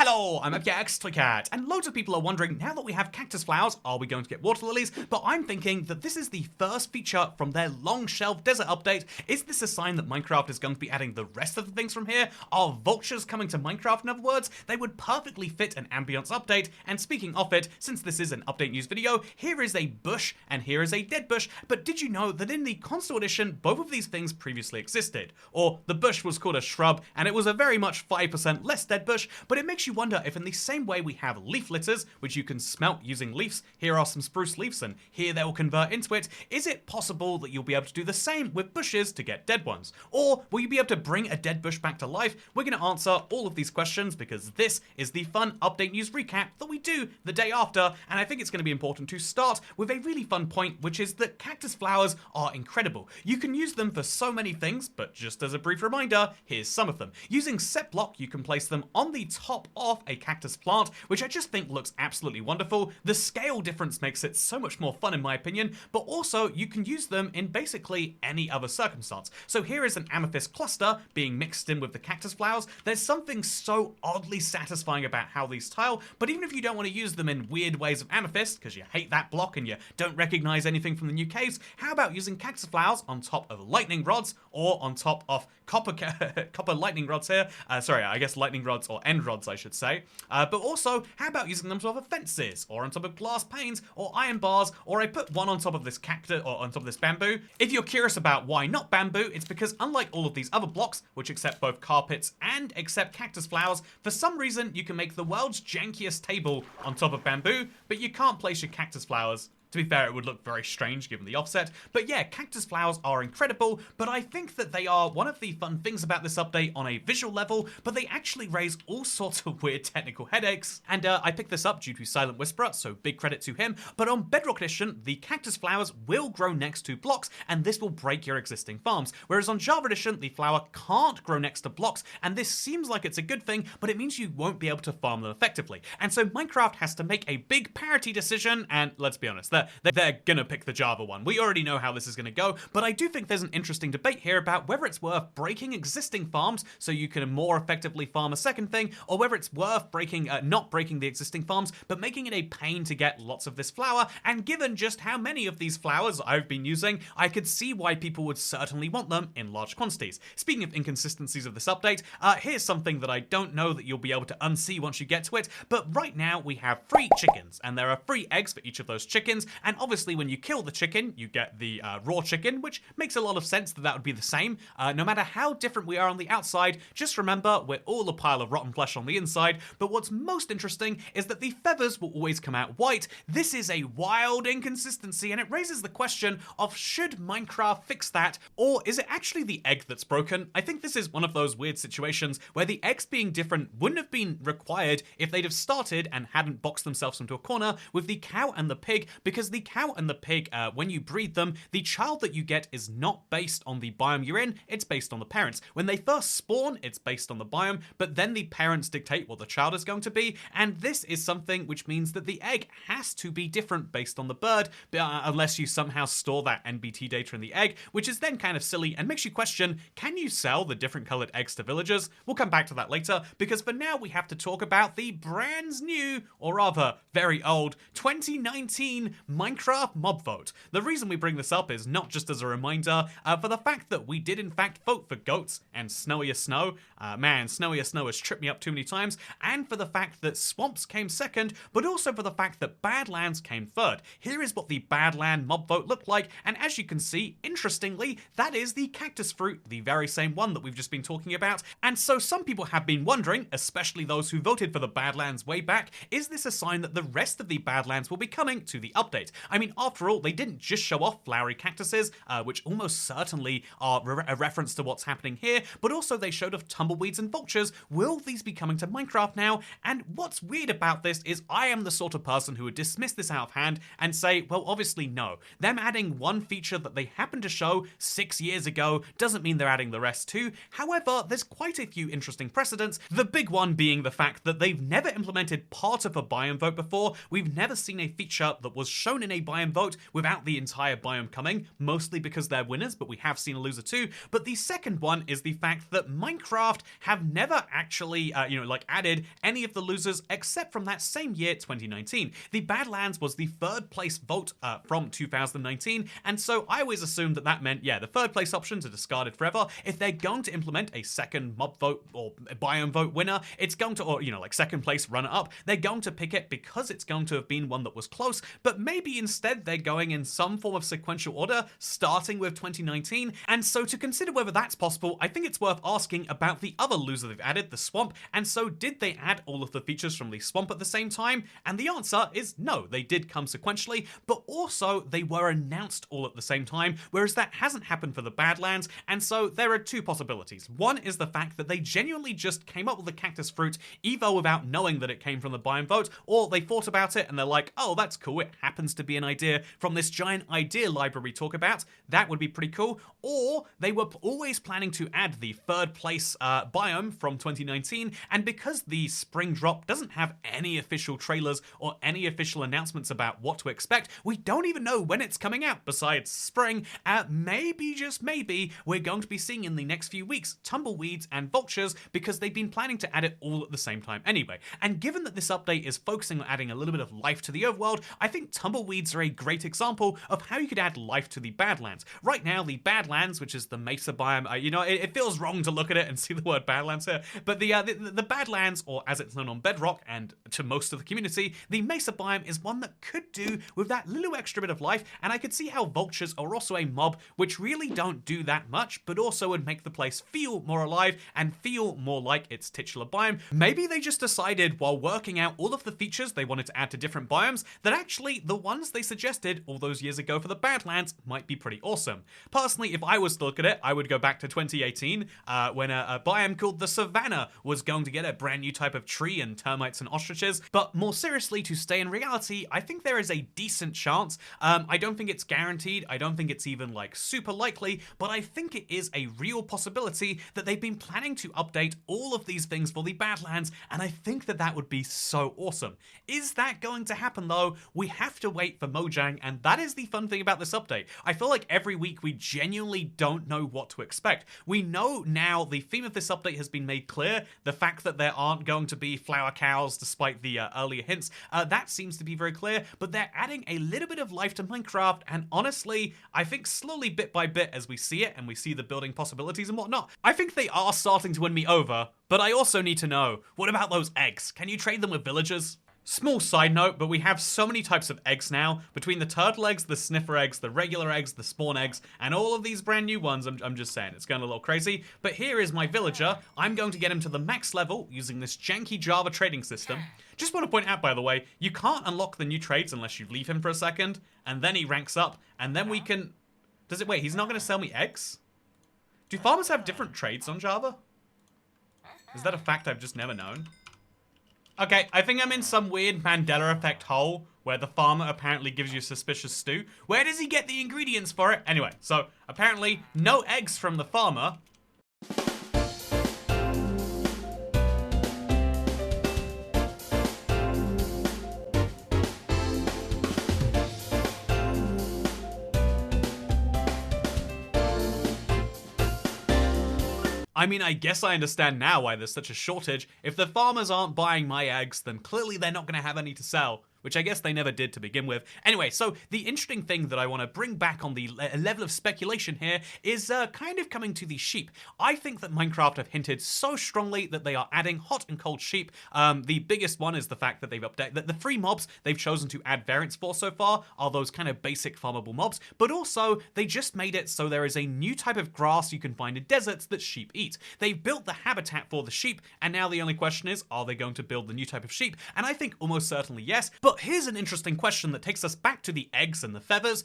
Hello, I'm Cat, and loads of people are wondering, now that we have cactus flowers, are we going to get water lilies? But I'm thinking that this is the first feature from their long shelf desert update. Is this a sign that Minecraft is going to be adding the rest of the things from here? Are vultures coming to Minecraft, in other words? They would perfectly fit an ambience update, and speaking of it, since this is an update news video, here is a bush, and here is a dead bush, but did you know that in the console edition, both of these things previously existed? Or the bush was called a shrub, and it was a very much 5% less dead bush, but it makes you wonder if in the same way we have leaf litters, which you can smelt using leaves, here are some spruce leaves and here they will convert into it, is it possible that you'll be able to do the same with bushes to get dead ones? Or will you be able to bring a dead bush back to life? We're going to answer all of these questions because this is the fun update news recap that we do the day after, and I think it's going to be important to start with a really fun point, which is that cactus flowers are incredible. You can use them for so many things, but just as a brief reminder, here's some of them. Using set block, you can place them on the top of a cactus plant, which I just think looks absolutely wonderful. The scale difference makes it so much more fun in my opinion, but also you can use them in basically any other circumstance. So here is an amethyst cluster being mixed in with the cactus flowers. There's something so oddly satisfying about how these tile, but even if you don't want to use them in weird ways of amethyst, because you hate that block and you don't recognize anything from the new caves, how about using cactus flowers on top of lightning rods or on top of copper lightning rods here? Sorry, I guess lightning rods or end rods I should say. But also, how about using them on top of fences, or on top of glass panes, or iron bars, or I put one on top of this cactus, or on top of this bamboo. If you're curious about why not bamboo, it's because unlike all of these other blocks, which accept both carpets and accept cactus flowers, for some reason you can make the world's jankiest table on top of bamboo, but you can't place your cactus flowers. To be fair, it would look very strange given the offset, but yeah, cactus flowers are incredible, but I think that they are one of the fun things about this update on a visual level, but they actually raise all sorts of weird technical headaches, and I picked this up due to Silent Whisperer, so big credit to him, but on Bedrock Edition, the cactus flowers will grow next to blocks, and this will break your existing farms, whereas on Java Edition, the flower can't grow next to blocks, and this seems like it's a good thing, but it means you won't be able to farm them effectively, and so Minecraft has to make a big parity decision, and let's be honest, they're gonna pick the Java one. We already know how this is gonna go, but I do think there's an interesting debate here about whether it's worth breaking existing farms so you can more effectively farm a second thing, or whether it's worth not breaking the existing farms, but making it a pain to get lots of this flower, and given just how many of these flowers I've been using, I could see why people would certainly want them in large quantities. Speaking of inconsistencies of this update, here's something that I don't know that you'll be able to unsee once you get to it, but right now we have 3 chickens, and there are 3 eggs for each of those chickens, and obviously when you kill the chicken, you get the raw chicken, which makes a lot of sense that that would be the same. No matter how different we are on the outside, just remember we're all a pile of rotten flesh on the inside, but what's most interesting is that the feathers will always come out white. This is a wild inconsistency, and it raises the question of should Minecraft fix that, or is it actually the egg that's broken? I think this is one of those weird situations where the eggs being different wouldn't have been required if they'd have started and hadn't boxed themselves into a corner with the cow and the pig, because the cow and the pig, when you breed them, the child that you get is not based on the biome you're in, it's based on the parents. When they first spawn, it's based on the biome, but then the parents dictate what the child is going to be, and this is something which means that the egg has to be different based on the bird, unless you somehow store that NBT data in the egg, which is then kind of silly and makes you question, can you sell the different colored eggs to villagers? We'll come back to that later, because for now we have to talk about the brand new, or rather, very old, 2019 Minecraft mob vote. The reason we bring this up is not just as a reminder for the fact that we did in fact vote for goats and snowier snow. Man, snowier snow has tripped me up too many times, and for the fact that swamps came second, but also for the fact that Badlands came third. Here is what the Badland mob vote looked like, and as you can see, interestingly, that is the cactus fruit, the very same one that we've just been talking about, and so some people have been wondering, especially those who voted for the Badlands way back, is this a sign that the rest of the Badlands will be coming to the update? I mean, after all, they didn't just show off flowery cactuses, which almost certainly are a reference to what's happening here, but also they showed off tumbleweeds and vultures. Will these be coming to Minecraft now? And what's weird about this is I am the sort of person who would dismiss this out of hand and say, well, obviously no. Them adding one feature that they happened to show 6 years ago doesn't mean they're adding the rest too. However, there's quite a few interesting precedents, the big one being the fact that they've never implemented part of a biome vote before. We've never seen a feature that was shown in a biome vote without the entire biome coming, mostly because they're winners, but we have seen a loser too. But the second one is the fact that Minecraft have never actually, added any of the losers except from that same year, 2019. The Badlands was the third place vote from 2019, and so I always assumed that meant, yeah, the third place options are discarded forever. If they're going to implement a second mob vote or biome vote winner, it's going to, or second place runner up, they're going to pick it because it's going to have been one that was close, but maybe instead they're going in some form of sequential order, starting with 2019. And so to consider whether that's possible, I think it's worth asking about the other loser they've added, the swamp. And so did they add all of the features from the swamp at the same time? And the answer is no, they did come sequentially, but also they were announced all at the same time, whereas that hasn't happened for the Badlands. And so there are two possibilities. One is the fact that they genuinely just came up with the cactus fruit either without knowing that it came from the biome vote, or they thought about it and they're like, oh, that's cool, it happens to be an idea from this giant idea library we talk about, that would be pretty cool. Or they were always planning to add the third place biome from 2019, and because the spring drop doesn't have any official trailers or any official announcements about what to expect, we don't even know when it's coming out besides spring. Maybe, just maybe, we're going to be seeing in the next few weeks Tumbleweeds and Vultures, because they've been planning to add it all at the same time anyway. And given that this update is focusing on adding a little bit of life to the overworld, I think Tumbleweeds are a great example of how you could add life to the Badlands. Right now, the Badlands, which is the mesa biome, it feels wrong to look at it and see the word Badlands here, but the Badlands, or as it's known on Bedrock and to most of the community, the mesa biome is one that could do with that little extra bit of life, and I could see how Vultures are also a mob which really don't do that much, but also would make the place feel more alive and feel more like its titular biome. Maybe they just decided while working out all of the features they wanted to add to different biomes that actually the ones they suggested all those years ago for the Badlands might be pretty awesome. Personally, if I was to look at it, I would go back to 2018 when a biome called the Savannah was going to get a brand new type of tree and termites and ostriches. But more seriously, to stay in reality, I think there is a decent chance. I don't think it's guaranteed. I don't think it's even like super likely, but I think it is a real possibility that they've been planning to update all of these things for the Badlands, and I think that that would be so awesome. Is that going to happen though? We have to wait for Mojang, and that is the fun thing about this update. I feel like every week we genuinely don't know what to expect. We know now the theme of this update has been made clear. The fact that there aren't going to be flower cows despite the earlier hints, that seems to be very clear, but they're adding a little bit of life to Minecraft, and honestly, I think slowly bit by bit as we see it and we see the building possibilities and whatnot, I think they are starting to win me over. But I also need to know, what about those eggs? Can you trade them with villagers? Small side note, but we have so many types of eggs now, between the turtle eggs, the sniffer eggs, the regular eggs, the spawn eggs, and all of these brand new ones. I'm just saying, it's going a little crazy. But here is my villager. I'm going to get him to the max level using this janky Java trading system. Just want to point out, by the way, you can't unlock the new trades unless you leave him for a second, and then he ranks up, and then we can... Wait, he's not going to sell me eggs? Do farmers have different trades on Java? Is that a fact I've just never known? Okay, I think I'm in some weird Mandela effect hole where the farmer apparently gives you suspicious stew. Where does he get the ingredients for it? Anyway, so apparently no eggs from the farmer. I mean, I guess I understand now why there's such a shortage. If the farmers aren't buying my eggs, then clearly they're not going to have any to sell, which I guess they never did to begin with. Anyway, so the interesting thing that I want to bring back on the level of speculation here is kind of coming to the sheep. I think that Minecraft have hinted so strongly that they are adding hot and cold sheep. The biggest one is the fact that they've updated the three mobs they've chosen to add variants for so far are those kind of basic farmable mobs, but also they just made it so there is a new type of grass you can find in deserts that sheep eat. They've built the habitat for the sheep, and now the only question is, are they going to build the new type of sheep? And I think almost certainly yes, but here's an interesting question that takes us back to the eggs and the feathers.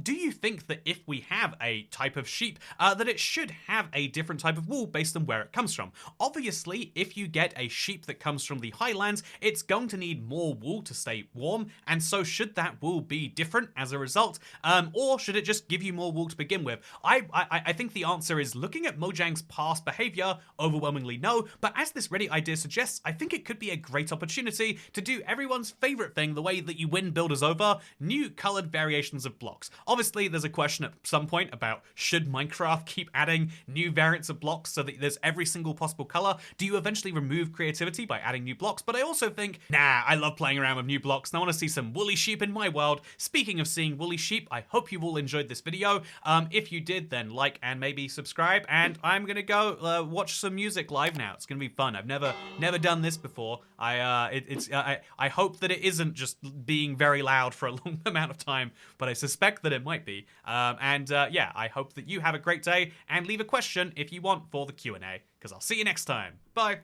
Do you think that if we have a type of sheep, that it should have a different type of wool based on where it comes from? Obviously, if you get a sheep that comes from the highlands, it's going to need more wool to stay warm, and so should that wool be different as a result? Or should it just give you more wool to begin with? I think the answer is, looking at Mojang's past behavior, overwhelmingly no, but as this Reddit idea suggests, I think it could be a great opportunity to do everyone's favorite thing adding, the way that you win builders over, new colored variations of blocks. Obviously, there's a question at some point about should Minecraft keep adding new variants of blocks so that there's every single possible color? Do you eventually remove creativity by adding new blocks? But I also think, nah, I love playing around with new blocks and I want to see some woolly sheep in my world. Speaking of seeing woolly sheep, I hope you all enjoyed this video. If you did, then like and maybe subscribe, and I'm gonna go watch some music live now. It's gonna be fun. I've never done this before. I hope that it isn't just being very loud for a long amount of time, but I suspect that it might be. Yeah, I hope that you have a great day, and leave a question if you want for the Q&A, because I'll see you next time. Bye.